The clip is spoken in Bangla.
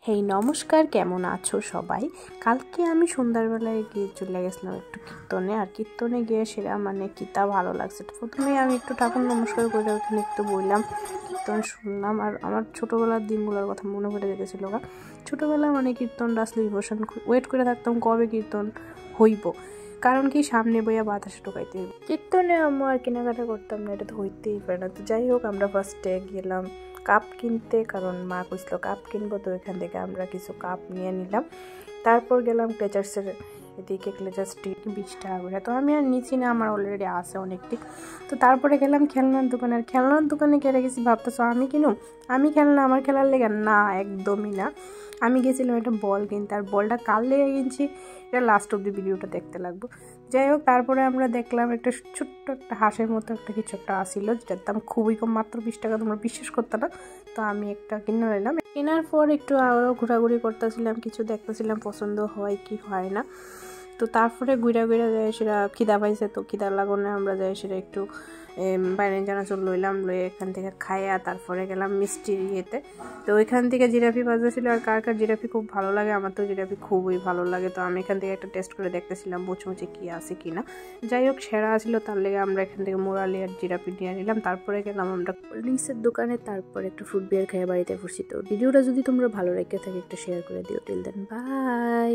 হেই নমস্কার, কেমন আছো সবাই? কালকে আমি সন্ধ্যাবেলায় গিয়ে চলে গেছিলাম একটু কীর্তনে। আর কীর্তনে গিয়ে সেটা কিতা ভালো লাগছে। প্রথমে আমি একটু ঠাকুর নমস্কার করে ওখানে একটু বললাম, কীর্তন শুনলাম। আর আমার ছোটোবেলার দিনগুলোর কথা মনে পড়ে যেতেছিল। ছোটোবেলা কীর্তনটা আসলে ইমোশন ওয়েট করে থাকতাম কবে কীর্তন হইব, কারণ কি সামনে বইয়া বাতাসে ঢোকাইতে হইব। কীর্তনে আমি আর কেনাকাটা করতাম না, এটা তো হইতেই পারে না। তো যাই হোক, আমরা ফার্স্টে গেলাম কাপ কিনতে, কারণ মা কইছিল কাপ কিনবো। তো এখান থেকে আমরা কিছু কাপ নিয়ে নিলাম। তারপর গেলাম ক্লেচার্সের এদিকে, ক্লেচার স্ট্রিট 20 টাকা করে। তো আমি আর নিচ্ছি না, আমার অলরেডি আছে অনেকটি। তো তারপরে গেলাম খেলনার দোকানে। আর খেলনার দোকানে গিয়ে গেছি, ভাবতেছো আমি কিনুম, আমি খেলনা আমার খেলার লেগে না, একদমই না। আমি গেছিলাম একটা বল কিনতে। আর বলটা কার লেগে কিনছি এটা লাস্ট অব্দি ভিডিওটা দেখতে লাগবো। যাই হোক, তারপরে আমরা দেখলাম একটা ছোট্ট একটা হাঁসের মতো একটা কিছু একটা আসিল, যেটার দাম খুবই কম, মাত্র 20 টাকা। তোমরা বিশ্বাস করতে না। তো আমি একটা কিনে নিলাম। কেনার পর একটু আরও ঘোরাঘুরি করতেছিলাম, কিছু দেখতেছিলাম পছন্দ হয় কি হয় না। তো তারপরে ঘুরা যায় সেটা খিদা পাইছে। তো খিদা লাগানো আমরা যাই সেটা একটু বাইরে চানাচুর লইলাম, লয়ে এখান থেকে খাইয়া তারপরে গেলাম মিষ্টির ইয়েতে। তো ওইখান থেকে জিলাপি বাজতেছিল। আর কার কার জিলাপি খুব ভালো লাগে, আমার তো জিলাপি খুবই ভালো লাগে। তো আমি এখান থেকে একটা টেস্ট করে দেখতেছিলাম মুচমুচে কী আছে কি না। যাই হোক, সেরা ছিল, তার লেগে আমরা এখান থেকে মোরালি আর জিলাপি নিয়ে নিলাম। তারপরে গেলাম আমরা কোল্ড ড্রিঙ্কসের দোকানে, তারপরে একটু ফ্রুট বিয়ার খেয়ে বাড়িতে ফুরছি। তো ভিডিওটা যদি তোমরা ভালো লেগে থাকে একটু শেয়ার করে দিও। Till then, by.